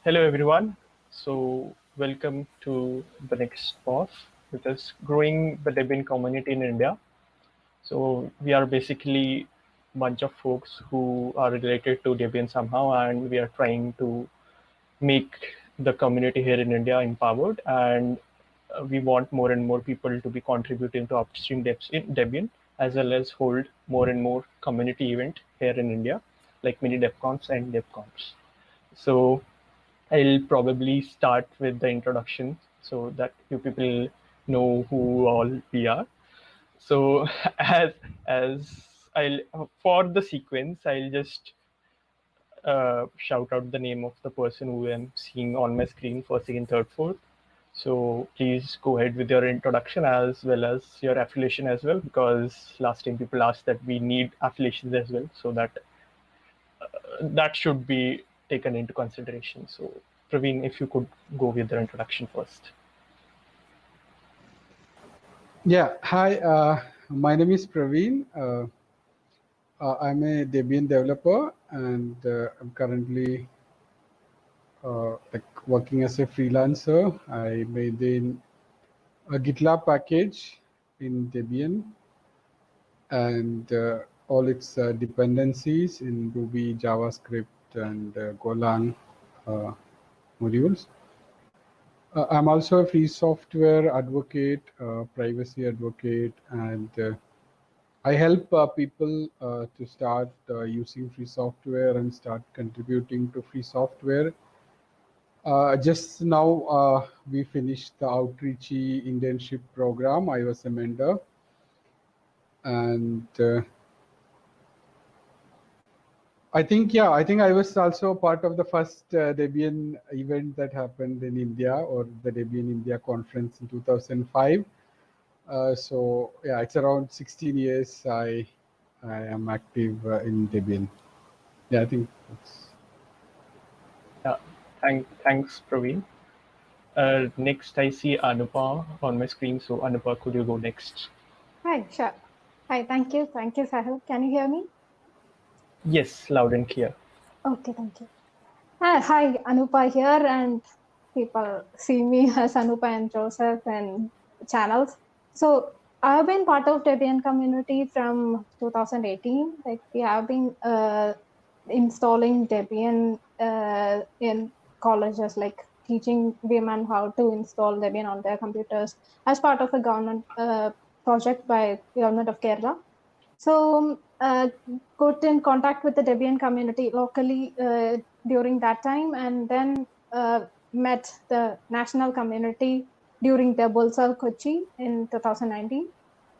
Hello, everyone. So, welcome to the next pause, which is growing the Debian community in India. So, we are basically a bunch of folks who are related to Debian somehow, and we are trying to make the community here in India empowered. And we want more and more people to be contributing to upstream devs in Debian, as well as hold more and more community event here in India, like mini DebConfs and DebConfs. So I'll probably start with the introduction so that you people know who all we are. So as as I'll for the sequence, I'll just shout out the name of the person who I'm seeing on my screen for second, third, fourth. So please go ahead with your introduction as well as your affiliation as well, because last time people asked that we need affiliations as well, so that should be taken into consideration. So, Praveen, if you could go with the introduction first. Yeah, hi, my name is Praveen. I'm a Debian developer and I'm currently working as a freelancer. I maintain a GitLab package in Debian and all its dependencies in Ruby, JavaScript, and Golang uh, modules. I'm also a free software advocate, privacy advocate, and I help people to start using free software and start contributing to free software. Just now, we finished the Outreachy internship program. I was a mentor, and I think I was also part of the first Debian event that happened in India, or the Debian India conference in 2005. So yeah, it's around 16 years I am active in Debian. Yeah, I think that's. Yeah, thanks, Praveen. Next, I see Anupa on my screen. So, Anupa, could you go next? Hi, sure. Hi, thank you. Thank you, Sahil. Can you hear me? Yes, loud and clear. Okay, thank you. Hi, Anupa here, and people see me as Anupa Ann Joseph and channels. So I've been part of Debian community from 2018. Like we have been installing Debian in colleges, like teaching women how to install Debian on their computers as part of a government project by Government of Kerala. So got in contact with the Debian community locally during that time, and then met the national community during the Bulsal Kochi in 2019.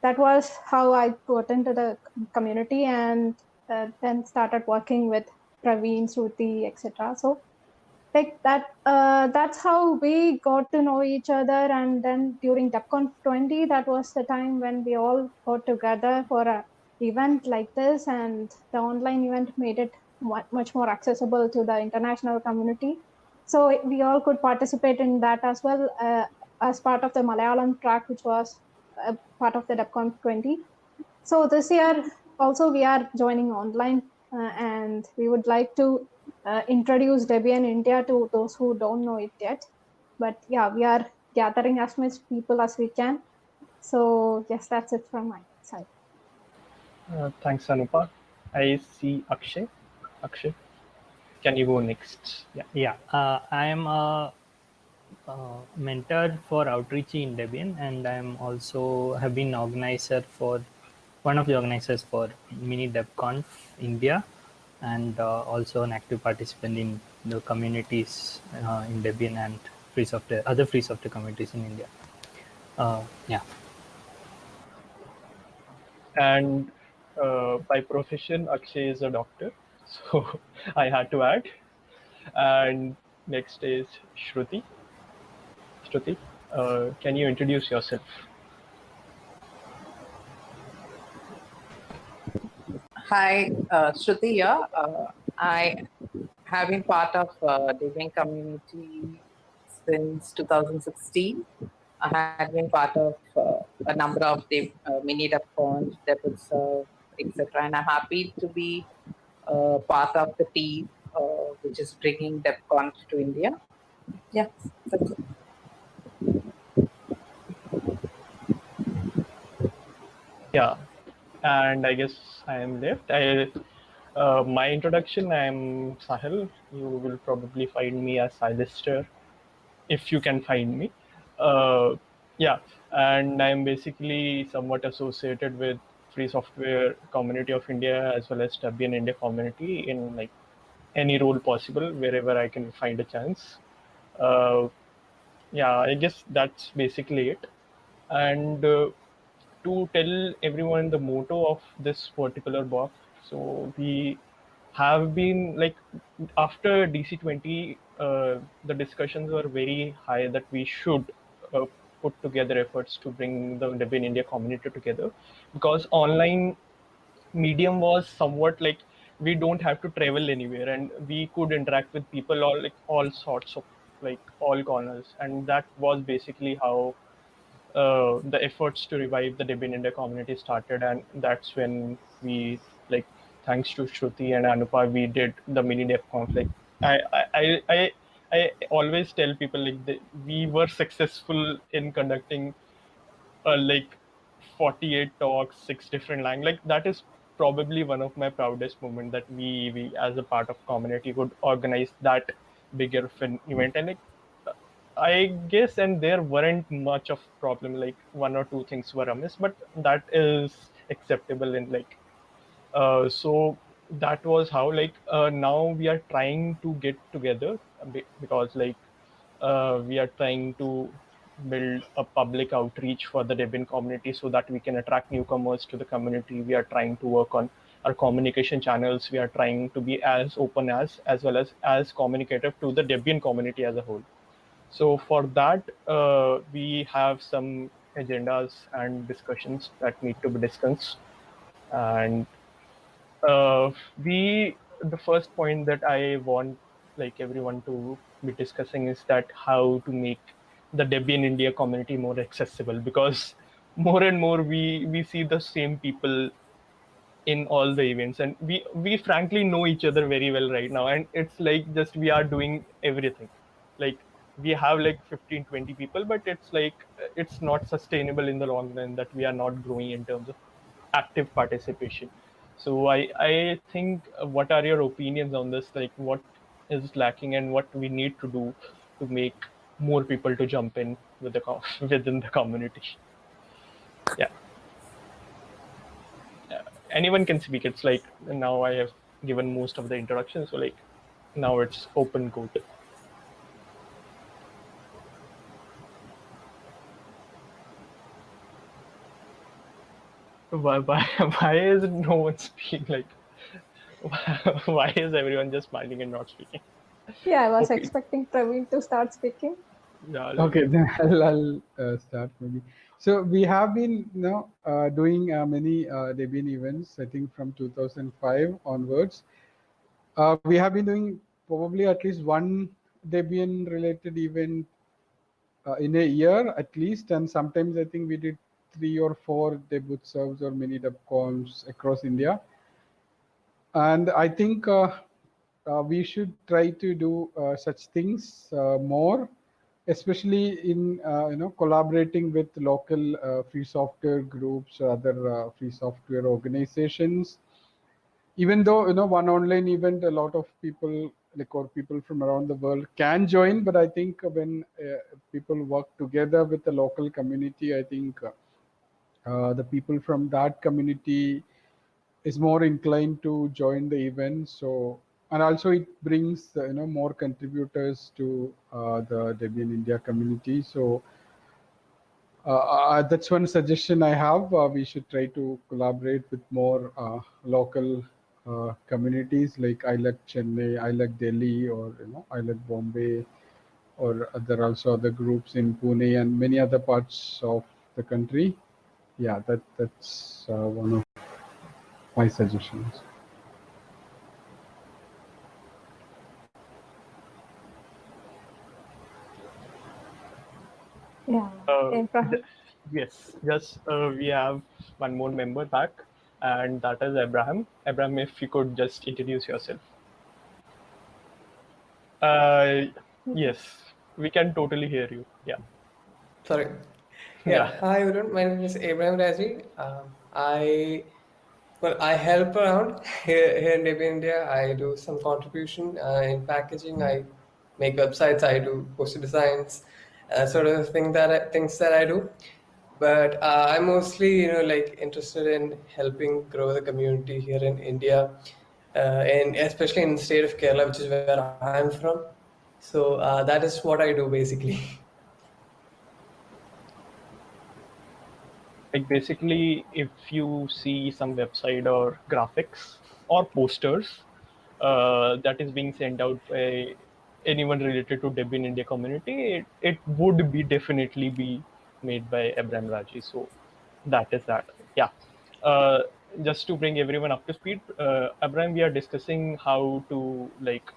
That was how I got into the community, and then started working with Praveen, Sruthi, etc. So like that, that's how we got to know each other. And then during DebConf 20, that was the time when we all got together for a event like this, and the online event made it much more accessible to the international community. So we all could participate in that as well, as part of the Malayalam track, which was part of the DebConf 20. So this year also we are joining online, and we would like to introduce Debian India to those who don't know it yet. But yeah, we are gathering as much people as we can. So yes, that's it from my side. Thanks, Anupa. I see Akshay. Akshay, can you go next? Yeah. Yeah, I am a mentor for Outreach in Debian, and I am also have been organizer for one of the organizers for Mini DebConf India, and also an active participant in the communities in Debian and free software, other free software communities in India. Yeah. And by profession, Akshay is a doctor. So I had to add. And next is Shruti. Shruti, can you introduce yourself? Hi, Shruti here. I have been part of Debian community since 2016. I had been part of a number of mini DebConf, DebConf, etc. And I'm happy to be part of the team which is bringing DebConf to India. Yeah, that's it. Yeah, and I guess I am left. My introduction, I am Sahil. You will probably find me as Silister if you can find me. Uh, yeah, and I'm basically somewhat associated with Free Software Community of India as well as Debian India community in like any role possible wherever I can find a chance. Uh, yeah, I guess that's basically it. And to tell everyone the motto of this particular box, so we have been like after DC20, the discussions were very high that we should put together efforts to bring the Debian India community together, because online medium was somewhat like we don't have to travel anywhere and we could interact with people all like all sorts of like all corners, and that was basically how the efforts to revive the Debian India community started, and that's when we like thanks to Shruti and Anupa we did the mini DebConf. Like I I I I I always tell people like we were successful in conducting like 48 talks, 6 different languages. Like that is probably one of my proudest moments that we as a part of community could organize that bigger of an event. And like I guess, and there weren't much of problem. Like one or two things were amiss, but that is acceptable in like so that was how like now we are trying to get together because like we are trying to build a public outreach for the Debian community so that we can attract newcomers to the community. We are trying to work on our communication channels. We are trying to be as open as well as communicative to the Debian community as a whole. So for that, we have some agendas and discussions that need to be discussed. And we the first point that I want like everyone to be discussing is that how to make the Debian India community more accessible, because more and more we see the same people in all the events, and we frankly know each other very well right now, and it's like just we are doing everything. Like we have like 15-20 people, but it's like it's not sustainable in the long run that we are not growing in terms of active participation. So I think what are your opinions on this? Like what is lacking and what we need to do to make more people to jump in with the within the community? Yeah, anyone can speak. It's like now I have given most of the introduction, so like now it's open code. Why why is no one speaking? Like why is everyone just smiling and not speaking? Yeah, I was Okay, expecting Praveen to start speaking. yeah, Okay, then I'll start maybe. So we have been doing many Debian events, I think from 2005 onwards. We have been doing probably at least one Debian related event in a year at least, and sometimes I think we did 3 or 4 debut serves or mini DebConfs across India. And I think we should try to do such things more, especially in collaborating with local free software groups or other free software organizations. Even though one online event, a lot of people like or people from around the world can join, but I think when people work together with the local community, I think the people from that community is more inclined to join the event. So, and also it brings more contributors to the Debian India community. So that's one suggestion I have. We should try to collaborate with more local communities like I like Chennai, I like Delhi, or I like Bombay, or there are also other groups in Pune and many other parts of the country. Yeah, that's one of my suggestions. Yeah, Uh, Abraham. yes, just we have one more member back, and that is Abraham. Abraham, if you could just introduce yourself. Yes, we can totally hear you. Yeah. Sorry. Yeah. Hi everyone. My name is Abraham Raji. I help around here in Debian India. I do some contribution in packaging. I make websites. I do poster designs, sort of things that I do. But I'm mostly, like interested in helping grow the community here in India, and especially in the state of Kerala, which is where I'm from. So that is what I do basically. Like basically, if you see some website or graphics or posters that is being sent out by anyone related to Debian India community, it would be definitely be made by Abraham Raji. So that is that. Yeah. Uh, just to bring everyone up to speed, Abraham, we are discussing how to like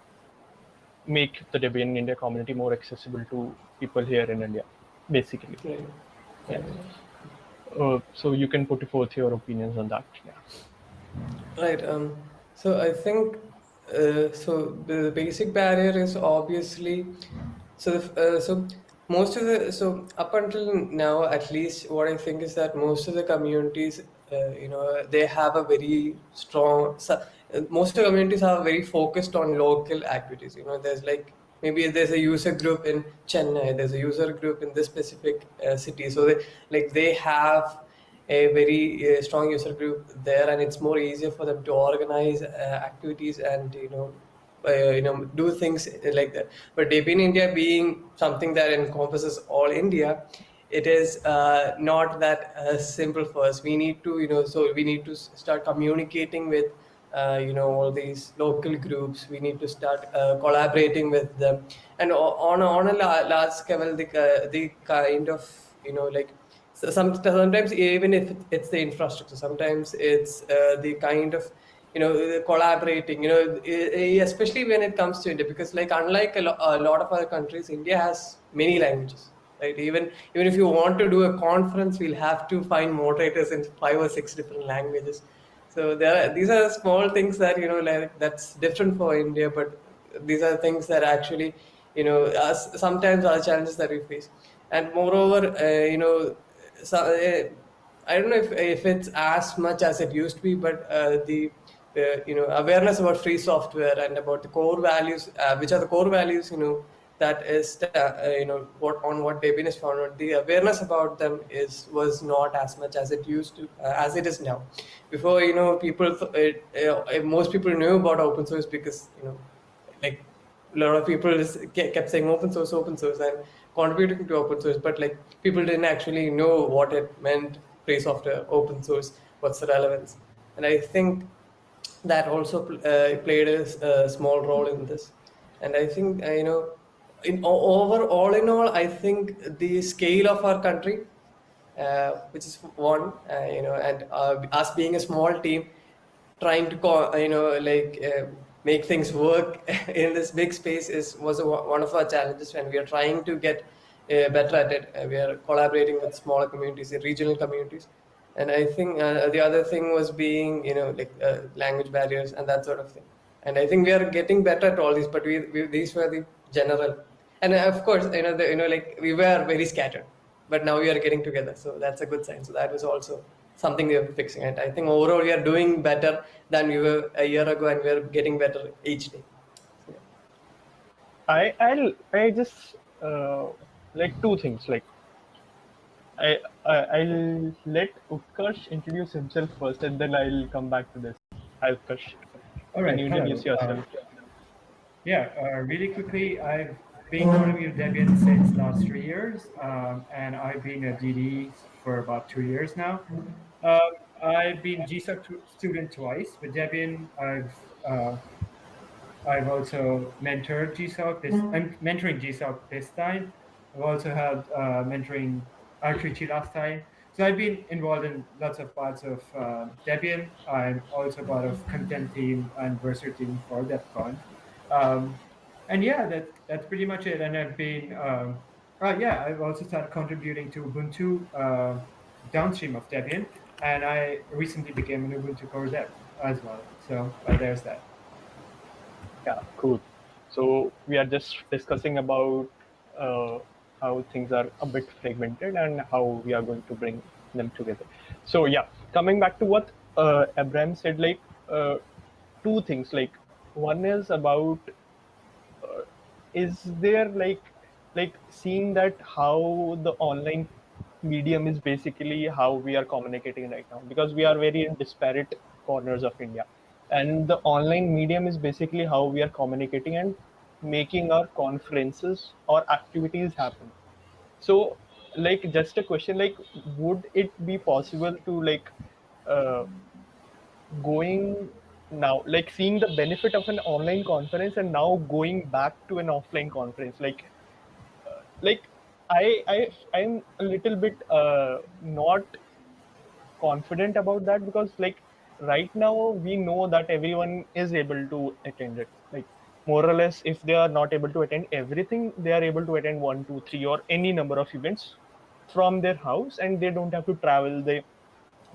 make the Debian India community more accessible to people here in India, basically. Right. Yeah. Right. So you can put forth your opinions on that. Yeah. Right. So I think so. The basic barrier is obviously so most of the up until now, at least, what I think is that most of the communities, they have a very strong. Most of the communities are very focused on local activities. There's like maybe there's a user group in Chennai, there's a user group in this specific city, so they have a very strong user group there, and it's more easier for them to organize activities and do things like that. But Debian India being something that encompasses all India, it is not that simple for us. We need to so we need to start communicating with all these local groups. We need to start collaborating with them, and on a large scale, the kind of like. So sometimes even if it's the infrastructure, sometimes it's the kind of collaborating. Especially when it comes to India, because like unlike a lot of other countries, India has many languages. Right? Even if you want to do a conference, we'll have to find moderators in 5 or 6 different languages. So these are small things that like that's different for India, but these are things that actually sometimes are challenges that we face. And moreover, so, I don't know if it's as much as it used to be, but the awareness about free software and about the core values, which are the core values, that is what Debian is founded. The awareness about them was not as much as it used to, as it is now. Before, most people knew about open source because like a lot of people kept saying open source, and contributing to open source, but like people didn't actually know what it meant, free software, open source, what's the relevance. And I think that also played a small role in this. And I think all in all, I think the scale of our country, which is one, and us being a small team, trying to make things work in this big space was one of our challenges when we are trying to get better at it. We are collaborating with smaller communities, regional communities. And I think the other thing was being language barriers and that sort of thing. And I think we are getting better at all these, but these were the general. And of course, like we were very scattered, but now we are getting together, so that's a good sign. So that was also something we are fixing. And I think overall we are doing better than we were a year ago, and we are getting better each day. So, yeah. I just like two things. Like I'll let Utkarsh introduce himself first, and then I'll come back to this. Hi, Utkarsh. All Can right, you hello. introduce yourself? Really quickly, I've been contributing to Debian since last 3 years, and I've been a DD for about 2 years now. I've been GSOC student twice with Debian. I've also mentored GSOC. I'm mentoring GSOC this time. I've also had mentoring Artrici last time. So I've been involved in lots of parts of Debian. I'm also part of content team and Verser team for DebConf. And yeah, that's pretty much it. And I've been, I've also started contributing to Ubuntu downstream of Debian. And I recently became an Ubuntu core dev as well. So there's that. Yeah, cool. So we are just discussing about how things are a bit fragmented and how we are going to bring them together. So yeah, coming back to what Abraham said, like two things. Like one is about is there like seeing that how the online medium is basically how we are communicating right now, because we are very in disparate corners of India, and the online medium is basically how we are communicating and making our conferences or activities happen. So like just a question, like would it be possible to like uh, going now, like seeing the benefit of an online conference and now going back to an offline conference, like I'm a little bit not confident about that, because like right now we know that everyone is able to attend it, like more or less. If they are not able to attend everything, they are able to attend one, two, three, or any number of events from their house, and they don't have to travel, they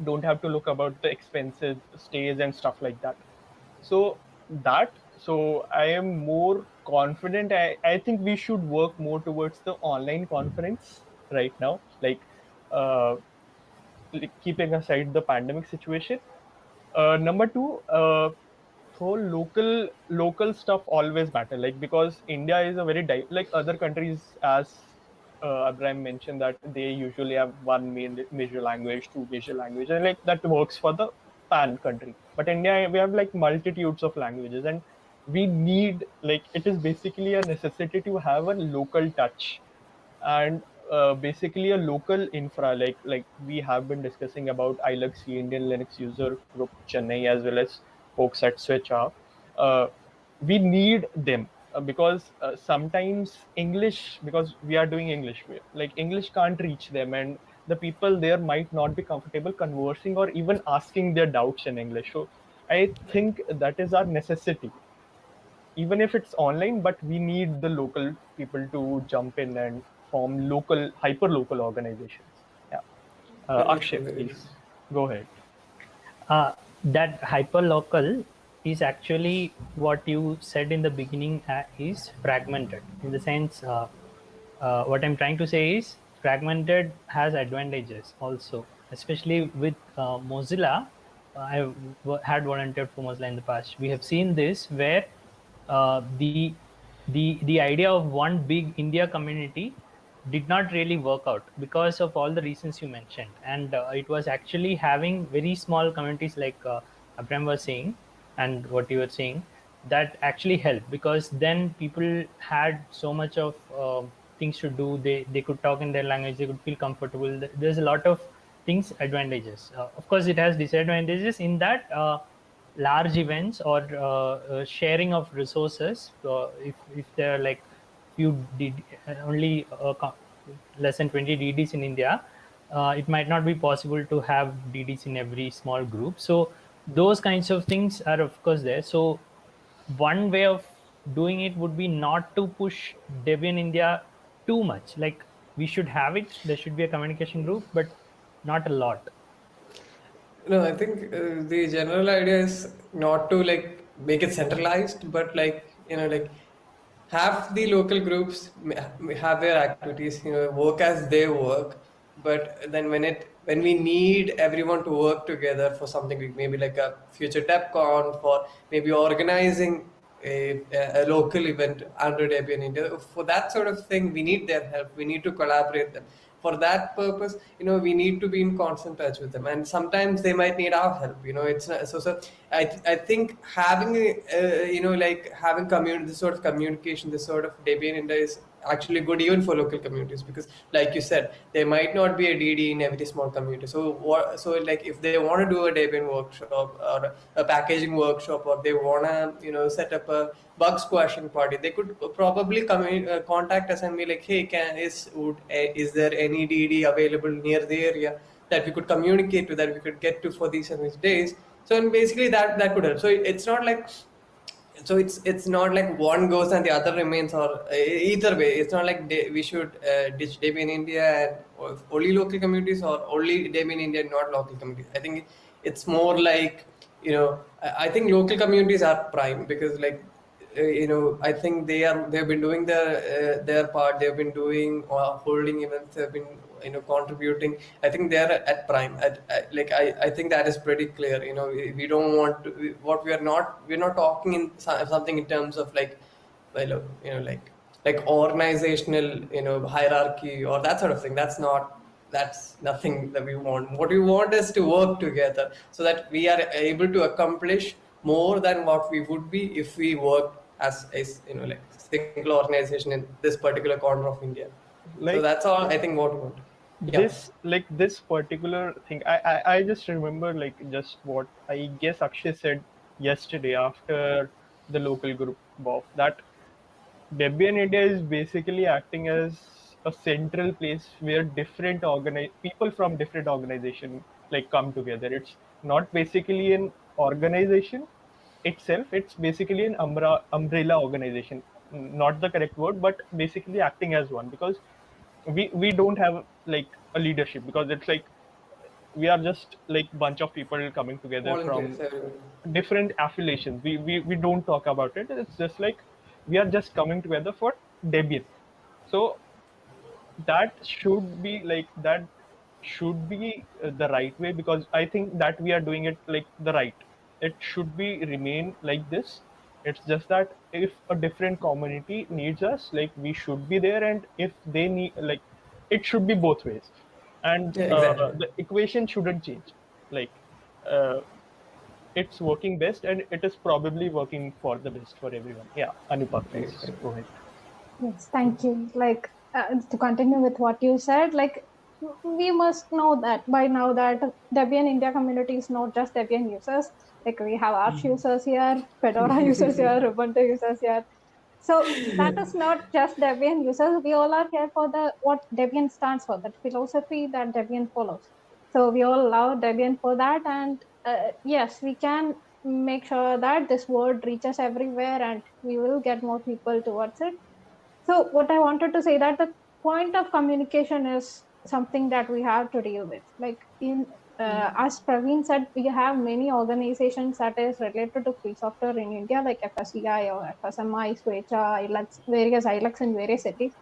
don't have to look about the expenses, stays and stuff like that. So I am more confident. I think we should work more towards the online conference right now, uh, like keeping aside the pandemic situation. Number two, whole local stuff always matter, like because India is a very like other countries, as Abraham mentioned, that they usually have one main major language, two major language, and like that works for the pan country. But India, we have like multitudes of languages, and we need, like, it is basically a necessity to have a local touch, and basically a local infra, like we have been discussing about ILUXC, Indian Linux User Group Chennai, as well as folks at Switch are. We need them, because sometimes English, because we are doing English, like English can't reach them, and the people there might not be comfortable conversing or even asking their doubts in English. So I think that is our necessity, even if it's online, but we need the local people to jump in and form local, hyper local organizations. Yeah. Akshay, Agreed. please go ahead. That hyperlocal is actually what you said in the beginning, is fragmented in the sense, what I'm trying to say is fragmented has advantages also, especially with Mozilla. Had volunteered for Mozilla in the past. We have seen this where the idea of one big India community did not really work out because of all the reasons you mentioned, and it was actually having very small communities like Abraham was saying, and what you were saying, that actually helped, because then people had so much of things to do. They could talk in their language, they could feel comfortable. There's a lot of things, advantages. Of course it has disadvantages in that large events or sharing of resources, if there are like few only less than 20 DDs in India, it might not be possible to have DDs in every small group. So those kinds of things are of course there. So one way of doing it would be not to push Debian India too much. Like, we should have it, there should be a communication group, but not a lot. No, I think the general idea is not to like make it centralized, but like like have the local groups have their activities, work as they work. But then when we need everyone to work together for something, maybe like a future DebConf, or maybe organizing a local event under Debian India, for that sort of thing, we need their help. We need to collaborate them. For that purpose, we need to be in constant touch with them, and sometimes they might need our help. It's not, so I think having like having this sort of communication, this sort of Debian India is actually good even for local communities, because like you said, there might not be a DD in every small community. So like if they want to do a Debian workshop or a packaging workshop, or they want to set up a bug squashing party, they could probably contact us and be like, hey, is there any DD available near the area that we could communicate to, that we could get to for these and these days. So, and basically that could help. So it's not like, it's not like one goes and the other remains, or either way. It's not like we should ditch Debian India and or only local communities, or only Debian India and not local communities. I think it's more like, I think local communities are prime, because like I think they've been doing their part. They've been doing holding events. They've been contributing. I think they're at prime. I think that is pretty clear. We don't want to. What we're not talking in something in terms of like, well, like organizational hierarchy or that sort of thing. That's nothing that we want. What we want is to work together so that we are able to accomplish more than what we would be if we worked as a like single organization in this particular corner of India. So Like that's all I think what we want. Yeah. this particular thing, I just remember like just what I guess Akshay said yesterday after the local group of that Debian India is basically acting as a central place where different people from different organization like come together. It's not basically an organization itself. It's basically an umbrella organization. Not the correct word, but basically acting as one, because we don't have like a leadership, because it's like we are just like bunch of people coming together Volunteers, from everyone. different affiliations. We don't talk about it. It's just like we are just coming together for Debian. So that should be the right way, because I think that we are doing it like the right. It should be remain like this. It's just that if a different community needs us, like we should be there, and if they need, like, it should be both ways, and Yeah, exactly. the equation shouldn't change. Like, uh, it's working best, and it is probably working for the best for everyone. Yeah, Anupa, Right, please right. go ahead. Yes, thank you. Like to continue with what you said, like we must know that by now that Debian India community is not just Debian users. Like we have Arch users here, Fedora users here, Ubuntu users here. So that is not just Debian users. We all are here for the what Debian stands for, that philosophy that Debian follows. So we all love Debian for that, and yes, we can make sure that this word reaches everywhere, and we will get more people towards it. So what I wanted to say that the point of communication is something that we have to deal with. Like as Praveen said, we have many organizations that is related to free software in India, like FSCI or FSMI, Swecha, ILX, various ILX in various cities.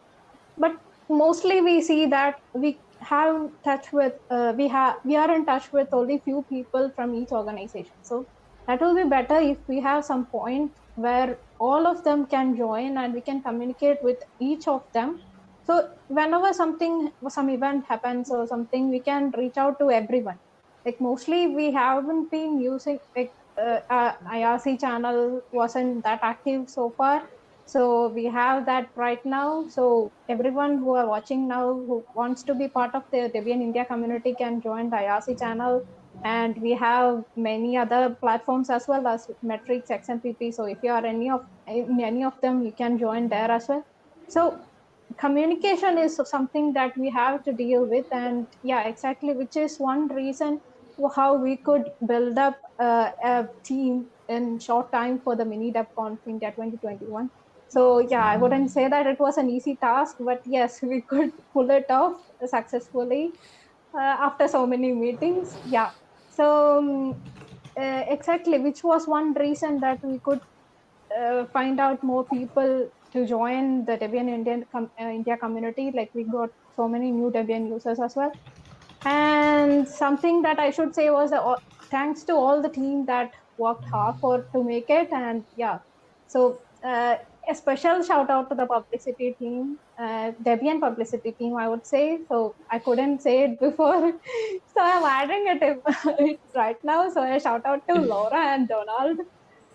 But mostly we see that we have touch with we are in touch with only few people from each organization. So that will be better if we have some point where all of them can join and we can communicate with each of them. So whenever some event happens or something, we can reach out to everyone. Like mostly we haven't been using like IRC channel wasn't that active so far, so we have that right now. So everyone who are watching now who wants to be part of the Debian India community can join the IRC channel. And we have many other platforms as well as Metrics, XMPP. So if you are in any of them, you can join there as well. So communication is something that we have to deal with, and yeah, exactly, which is one reason how we could build up a team in short time for the mini DebConf India 2021. So yeah, I wouldn't say that it was an easy task, but yes, we could pull it off successfully after so many meetings. Yeah. So exactly, which was one reason that we could find out more people to join the Debian India community. Like we got so many new Debian users as well. And something that I should say was thanks to all the team that worked hard to make it. And yeah, so a special shout out to the publicity team, Debian publicity team, I would say. So I couldn't say it before, so I'm adding it right now. So a shout out to Laura and Donald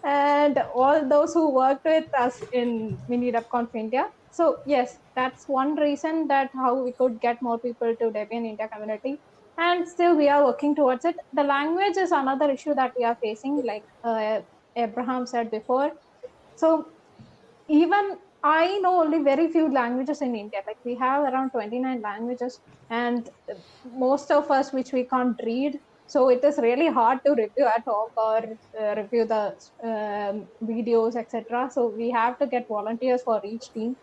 and all those who worked with us in Mini DebConf India. So yes, that's one reason that how we could get more people to Debian India community. And still we are working towards it. The language is another issue that we are facing, like Abraham said before. So even I know only very few languages in India. Like we have around 29 languages, and most of us which we can't read. So it is really hard to review at home or review the videos, etc. So we have to get volunteers for each team.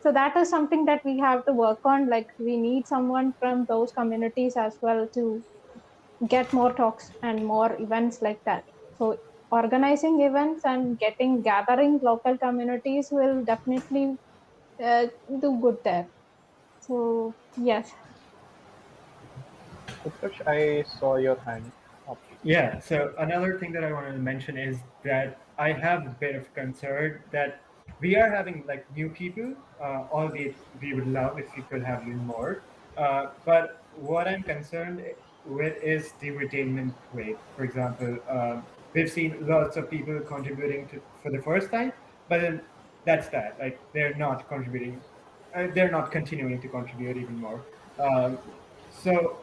So that is something that we have to work on. Like we need someone from those communities as well to get more talks and more events like that. So organizing events and gathering local communities will definitely do good there. So yes. Utkarsh, I saw your hand up. Yeah, so another thing that I wanted to mention is that I have a bit of concern that we are having like new people, albeit we would love if we could have even more. But what I'm concerned with is the retainment rate. For example, we've seen lots of people contributing to for the first time, but then that's that. Like they're not contributing, they're not continuing to contribute even more. So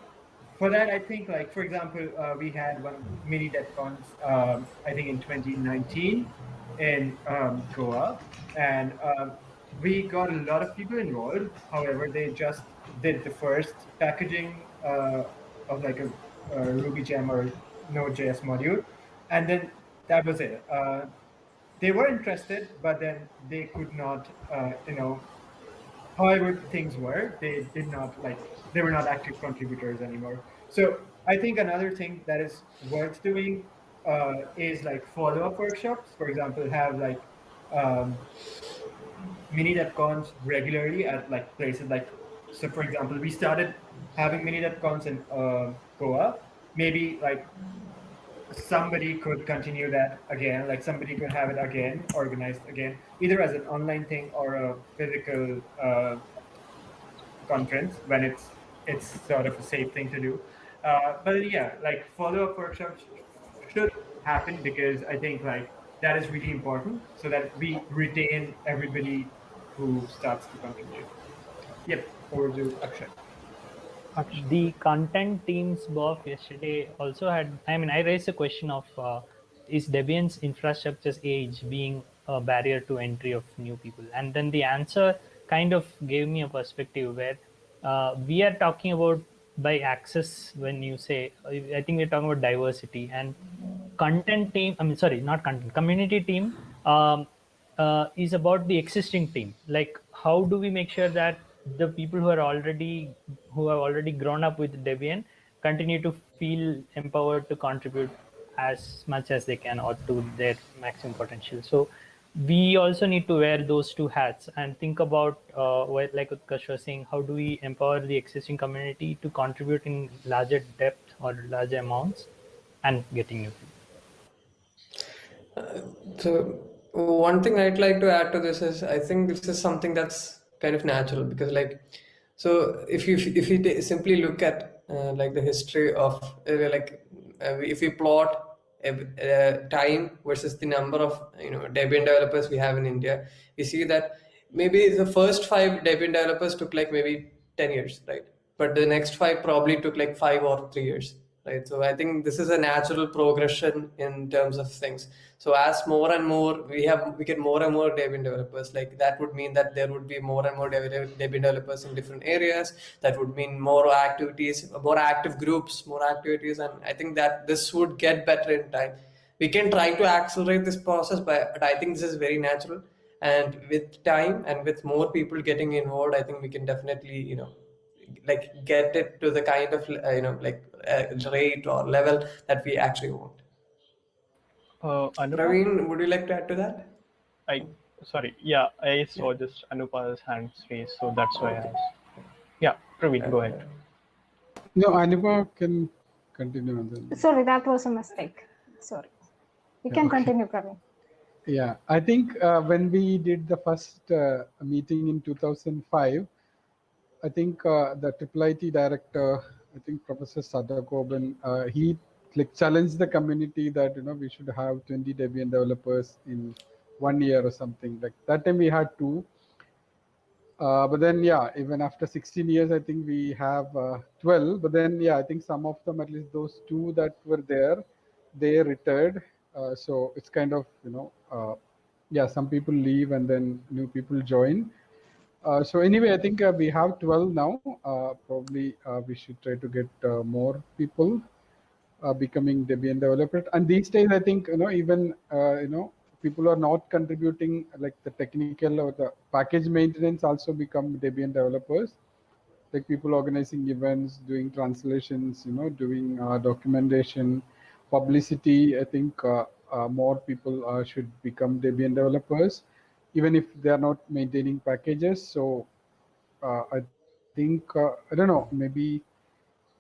for that, I think, like, for example, we had one mini DebCons, I think in 2019 in Goa, and we got a lot of people enrolled. However, they just did the first packaging of like a Ruby gem or Node.js module, and then that was it. They were interested, but then they could not, however things were, they did not like, they were not active contributors anymore. So I think another thing that is worth doing is like follow-up workshops. For example, have like mini DevCons regularly at like places like, so for example, we started having mini DevCons in Goa. Maybe like somebody could continue that again, like somebody could have it again, organized again, either as an online thing or a physical conference when it's sort of a safe thing to do. But yeah, like follow-up workshops should happen, because I think like that is really important so that we retain everybody who starts to contribute. Yep, over to Akshay. The content teams BOF yesterday also had, I mean, I raised a question of is Debian's infrastructure's age being a barrier to entry of new people? And then the answer kind of gave me a perspective where we are talking about by access when you say, I think we're talking about diversity, and content team, I mean, sorry, not content, community team is about the existing team. Like, how do we make sure that the people who have already grown up with Debian continue to feel empowered to contribute as much as they can or to their maximum potential? So we also need to wear those two hats and think about like Utkarsh was saying, how do we empower the existing community to contribute in larger depth or larger amounts and getting new people. So one thing I'd like to add to this is I think this is something that's kind of natural, because like, so if you simply look at like the history of if we plot time versus the number of Debian developers we have in India, we see that maybe the first 5 Debian developers took like maybe 10 years, right? But the next 5 probably took like 5 or 3 years, right? So I think this is a natural progression in terms of things. So as more and more we get more and more Debian developers, like that would mean that there would be more and more Debian developers in different areas. That would mean more activities, more active groups, more activities, and I think that this would get better in time. We can try to accelerate this process, but I think this is very natural. And with time and with more people getting involved, I think we can definitely like get it to the kind of rate or level that we actually want. Anupa, Praveen, would you like to add to that? I sorry, yeah, I saw just Anupa's hand raised, so that's why I Okay. asked. Yeah, Praveen, go ahead. No, Anupa can continue on then. Sorry, that was a mistake. Sorry. You can continue, Praveen. Yeah, I think when we did the first meeting in 2005, I think the IIIT director, I think Professor Sadagoban, he like challenged the community that we should have 20 Debian developers in 1 year or something. Like that time we had 2. But then, yeah, even after 16 years, I think we have 12. But then, yeah, I think some of them, at least those 2 that were there, they retired. So it's kind of, yeah, some people leave and then new people join. So anyway, I think we have 12 now. Probably we should try to get more people becoming Debian developers. And these days, I think even people are not contributing, like the technical or the package maintenance also become Debian developers. Like people organizing events, doing translations, doing documentation, publicity. I think more people should become Debian developers, even if they are not maintaining packages. So I think I don't know, maybe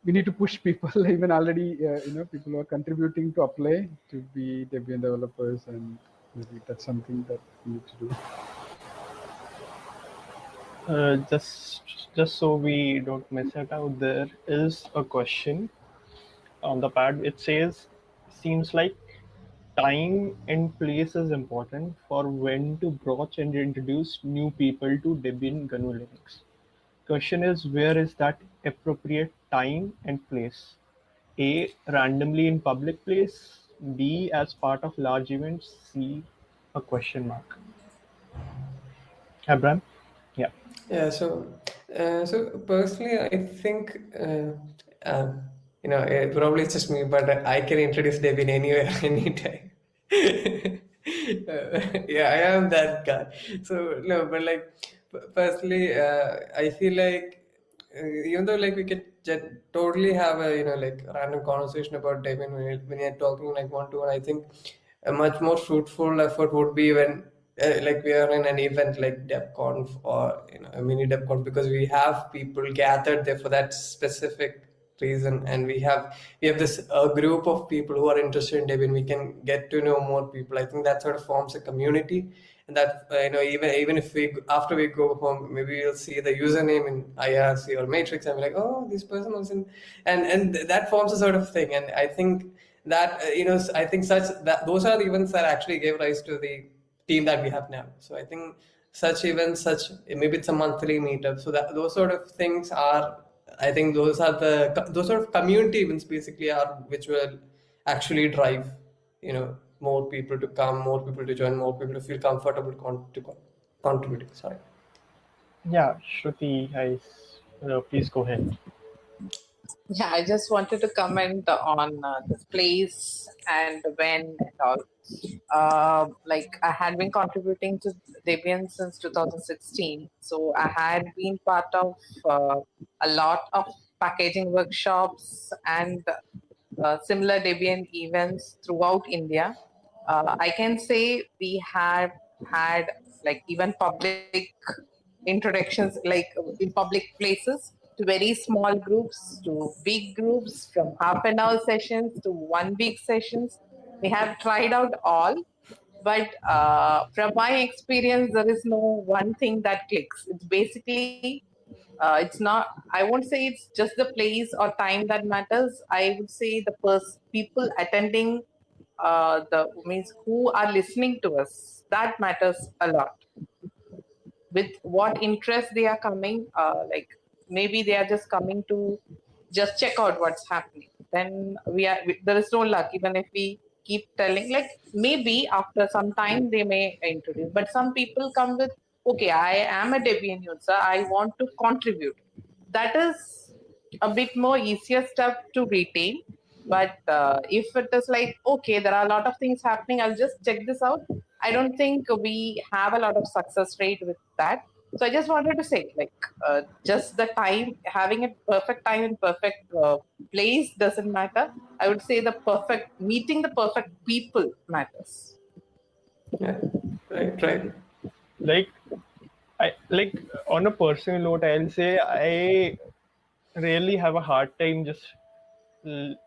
we need to push people. Even already, people who are contributing to apply to be Debian developers, and maybe that's something that we need to do. Just so we don't miss it out, there is a question on the pad. It says, seems like time and place is important for when to broach and introduce new people to Debian GNU Linux. Question is, where is that appropriate time and place? A, randomly in public place. B, as part of large events. C, a question mark. Abraham? Yeah. Yeah, so personally, I think um, probably it's just me, but I can introduce Debian anywhere, anytime. Yeah, I am that guy. So no, but like personally, I feel like even though like we could totally have a like random conversation about Debian when you're talking like one to one, I think a much more fruitful effort would be when like we are in an event like DebConf or a mini DebConf, because we have people gathered there for that specific reason, and we have this group of people who are interested in Debian. We can get to know more people. I think that sort of forms a community, and that even if we after we go home, maybe we'll see the username in IRC or Matrix and be like, oh, this person was in, and that forms a sort of thing. And I think that I think those are the events that actually gave rise to the team that we have now. So I think such events, maybe it's a monthly meetup, so that those sort of things are, I think those sort of community events basically are which will actually drive more people to come, more people to join, more people to feel comfortable contributing. Sorry. Yeah, Shruti, please go ahead. Yeah, I just wanted to comment on the place and when and all. Like I had been contributing to Debian since 2016, so I had been part of a lot of packaging workshops and similar Debian events throughout India. I can say we have had like even public introductions, like in public places, to very small groups, to big groups, from half an hour sessions to 1 week sessions. We have tried out all, but from my experience, there is no one thing that clicks. It's basically, it's not, I won't say it's just the place or time that matters. I would say the people attending, the means who are listening to us, that matters a lot. With what interest they are coming, like maybe they are just coming to just check out what's happening, then there is no luck. Even if we keep telling, like maybe after some time they may introduce, but some people come with, okay, I am a Debian user, I want to contribute. That is a bit more easier step to retain. But if it is like, okay, there are a lot of things happening, I'll just check this out, I don't think we have a lot of success rate with that. So I just wanted to say, like, just the time, having a perfect time and perfect place doesn't matter. I would say meeting the perfect people matters. Yeah, right. Like, on a personal note, I'll say I really have a hard time just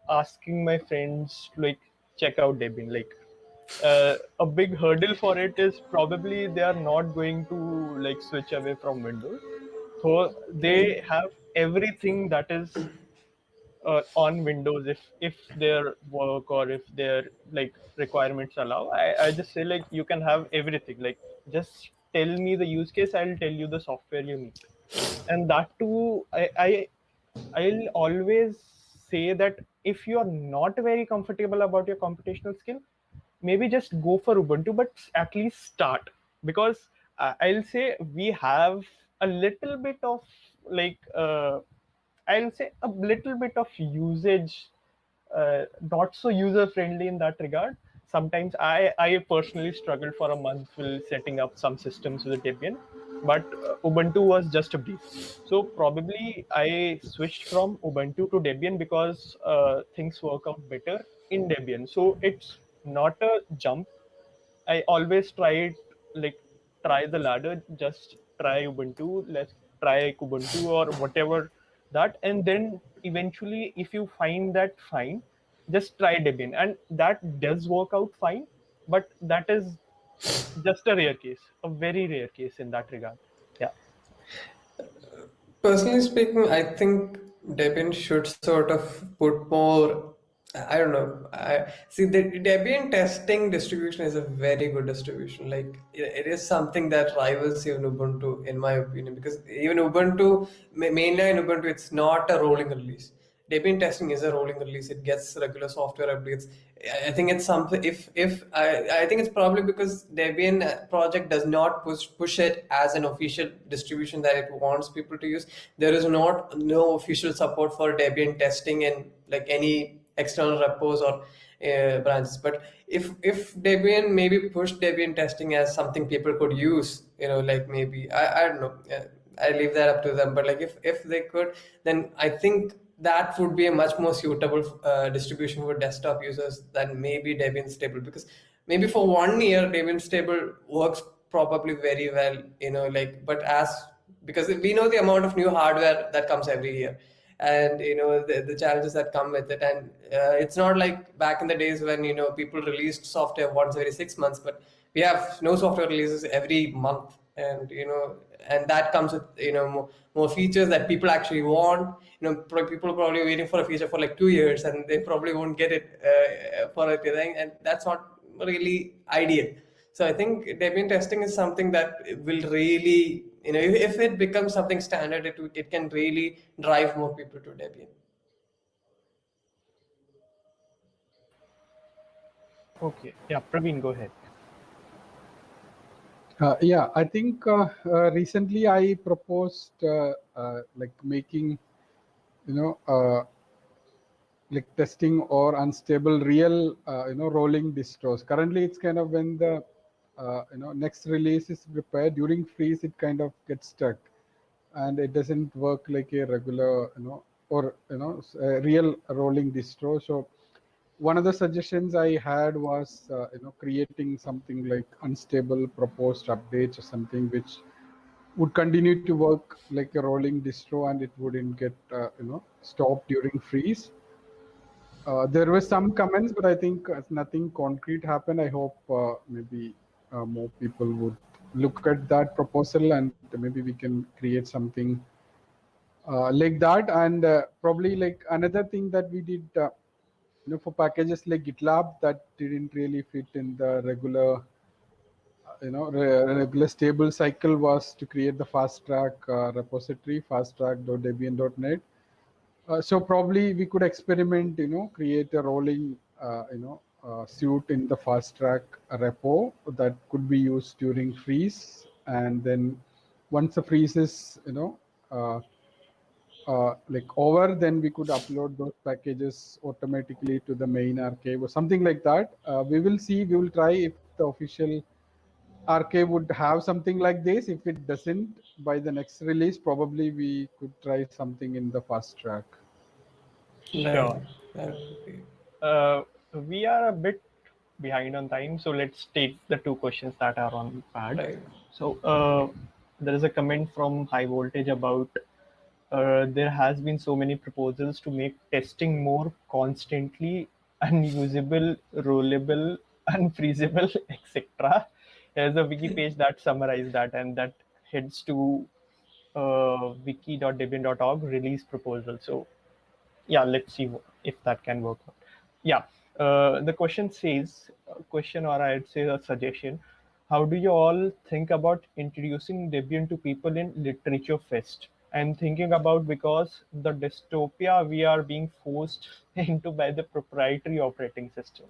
asking my friends to like check out Debian. Like, a big hurdle for it is probably they are not going to like switch away from Windows, so they have everything that is on Windows if their work or if their like requirements allow. I just say like you can have everything. Like just tell me the use case, I'll tell you the software you need. And that too, I'll always say that if you're not very comfortable about your computational skill, maybe just go for Ubuntu, but at least start. Because I'll say we have a little bit of like I'll say a little bit of usage, not so user friendly in that regard. Sometimes I personally struggled for a month while setting up some systems with Debian, but Ubuntu was just a breeze. So probably I switched from Ubuntu to Debian because things work out better in Debian. So it's not a jump. I always try the ladder, just try Ubuntu, let's try Kubuntu or whatever that, and then eventually, if you find that fine, just try Debian, and that does work out fine. But that is just a rare case, a very rare case in that regard. Yeah. Personally speaking, I think Debian should sort of put more. I don't know. I see the Debian testing distribution is a very good distribution. Like it is something that rivals even Ubuntu, in my opinion, because even Ubuntu, mainline Ubuntu, it's not a rolling release. Debian testing is a rolling release. It gets regular software updates. I think it's something. If I think it's probably because Debian project does not push it as an official distribution that it wants people to use. There is no official support for Debian testing in like any external repos or branches. But if Debian maybe pushed Debian testing as something people could use, like maybe I don't know. I leave that up to them. But like if they could, then I think that would be a much more suitable distribution for desktop users than maybe Debian Stable, because maybe for 1 year Debian Stable works probably very well, like, but because we know the amount of new hardware that comes every year, and the challenges that come with it, and it's not like back in the days when people released software once every 6 months, but we have no software releases every month, and and that comes with more features that people actually want. People are probably waiting for a feature for like 2 years, and they probably won't get it for a thing, and that's not really ideal. So I think Debian testing is something that will really, if it becomes something standard, it can really drive more people to Debian. Okay. Yeah, Praveen, go ahead. Yeah, I think recently I proposed like making, like testing or unstable real, rolling distros. Currently, it's kind of when the next release is prepared during freeze, it kind of gets stuck, and it doesn't work like a regular, or a real rolling distro. So one of the suggestions I had was creating something like unstable proposed updates or something which would continue to work like a rolling distro, and it wouldn't get stopped during freeze. There were some comments, but I think nothing concrete happened. I hope maybe more people would look at that proposal, and maybe we can create something like that. And probably like another thing that we did, for packages like GitLab that didn't really fit in the regular, regular stable cycle, was to create the fast track repository, fasttrack.debian.net. So probably we could experiment, create a rolling, suite in the fast track repo that could be used during freeze. And then once the freeze is, like over, then we could upload those packages automatically to the main archive or something like that. We will see, we will try if the official archive would have something like this. If it doesn't, by the next release, probably we could try something in the fast track. Sure. That would be. We are a bit behind on time, so let's take the two questions that are on pad. Right. So there is a comment from High Voltage about there has been so many proposals to make testing more constantly unusable, rollable, unfreezable, etc. There's a wiki page that summarizes that, and that heads to wiki.debian.org release proposal. So yeah, let's see if that can work out. Yeah, the question says, question, or I'd say a suggestion: how do you all think about introducing Debian to people in Literature Fest? I'm thinking about because the dystopia we are being forced into by the proprietary operating system.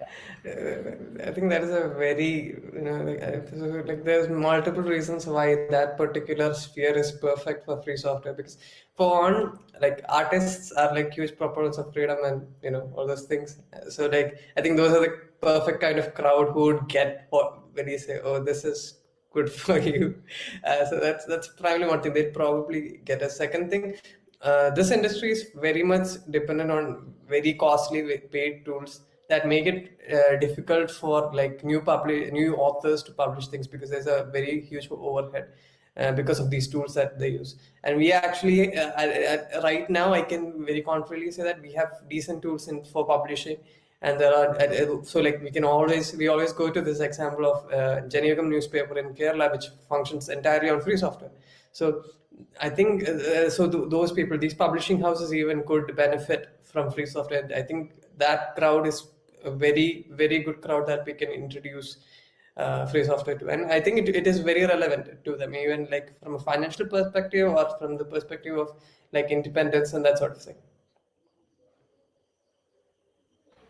I think that is a very, like there's multiple reasons why that particular sphere is perfect for free software. Because for one, like artists are like huge proponents of freedom and all those things. So like I think those are the perfect kind of crowd who would get what when you say, oh, this is good for you. So that's probably one thing. They'd probably get. A second thing, this industry is very much dependent on very costly paid tools that make it difficult for like new authors to publish things, because there's a very huge overhead because of these tools that they use. And we actually right now I can very confidently say that we have decent tools for publishing. And there are so like we always go to this example of Janiyagam newspaper in Kerala, which functions entirely on free software. So I think those people, these publishing houses even could benefit from free software. I think that crowd is a very, very good crowd that we can introduce free software to. And I think it is very relevant to them, even like from a financial perspective or from the perspective of like independence and that sort of thing.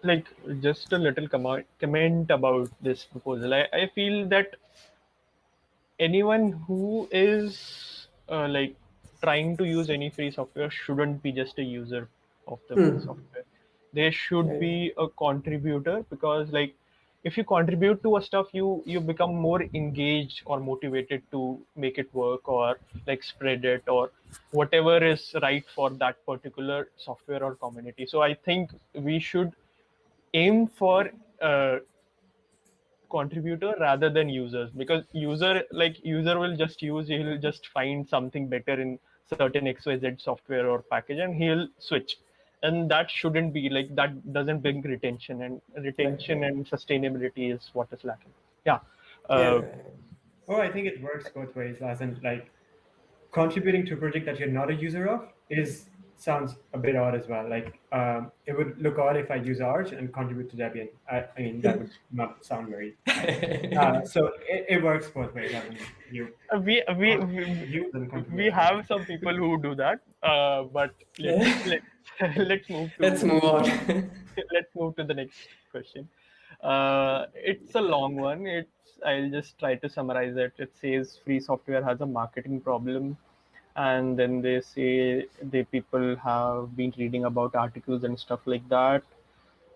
Like, just a little comment about this proposal. I feel that anyone who is like trying to use any free software shouldn't be just a user of the free software. They should be a contributor, because like if you contribute to a stuff, you become more engaged or motivated to make it work, or like spread it, or whatever is right for that particular software or community. So I think we should aim for contributor rather than users, because user will just use, he'll just find something better in certain XYZ software or package and he'll switch, and that shouldn't be like that. Doesn't bring retention, and and sustainability is what is lacking. Yeah. Oh, I think it works both ways, as in like contributing to a project that you're not a user of sounds a bit odd as well. Like it would look odd if I use Arch and contribute to Debian. I mean, that would not sound very nice. So it works both ways. I mean, we have some people who do that, but let's move to let's move on. let's move to the next question. It's a long one. I'll just try to summarize it. It says free software has a marketing problem, and then they say people have been reading about articles and stuff like that.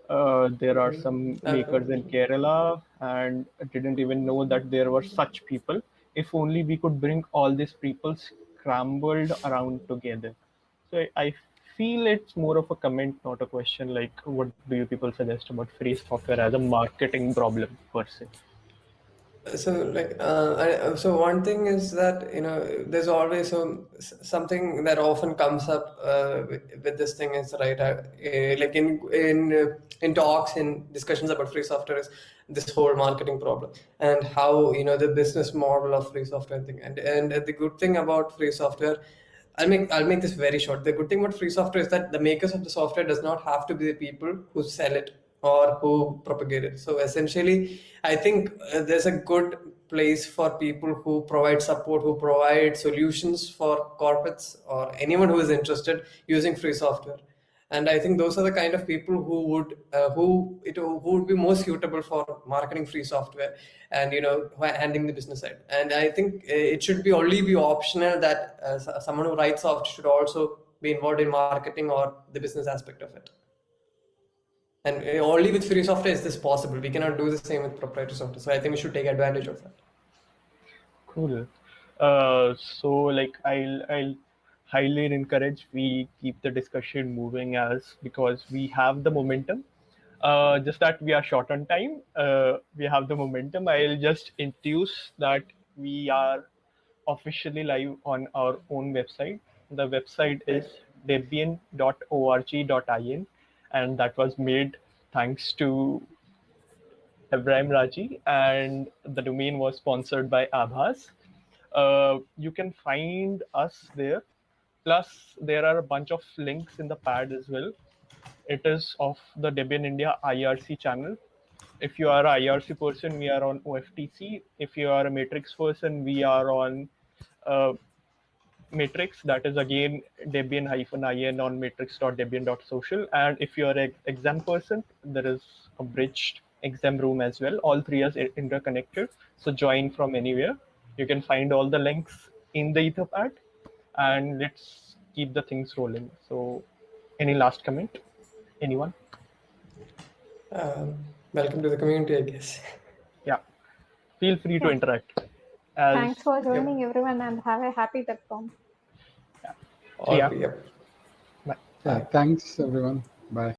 There are some makers in Kerala, and I didn't even know that there were such people. If only we could bring all these people scrambled around together. So I feel it's more of a comment, not a question. Like, what do you people suggest about free software as a marketing problem per se? So like so one thing is that there's always something that often comes up with this thing is like in talks, in discussions about free software, is this whole marketing problem and how the business model of free software thing. And the good thing about free software, I'll make this very short. The good thing about free software is that the makers of the software does not have to be the people who sell it or who propagate it. So essentially, I think there's a good place for people who provide support, who provide solutions for corporates or anyone who is interested using free software. And I think those are the kind of people who would be most suitable for marketing free software and handling the business side. And I think it should only be optional that someone who writes software should also be involved in marketing or the business aspect of it. And only with free software is this possible. We cannot do the same with proprietary software. So I think we should take advantage of that. Cool. So like I'll highly encourage we keep the discussion moving, because we have the momentum. Just that we are short on time. We have the momentum. I'll just introduce that we are officially live on our own website. The website is debian.org.in, and that was made thanks to Abraham Raji, and the domain was sponsored by Abhas. You can find us there. Plus, there are a bunch of links in the pad as well. It is of the Debian India IRC channel. If you are an IRC person, we are on OFTC. If you are a Matrix person, we are on Matrix. That is again Debian-in on matrix.debian.social. And if you are an exam person, there is a bridged exam room as well. All three are interconnected. So join from anywhere. You can find all the links in the Etherpad, and let's keep the things rolling. So any last comment? Anyone? Welcome to the community, I guess. Yeah. Feel free to interact. Thanks for joining, everyone, and have a happy DebConf. Yeah. Yep. Bye. Yeah, thanks everyone. Bye.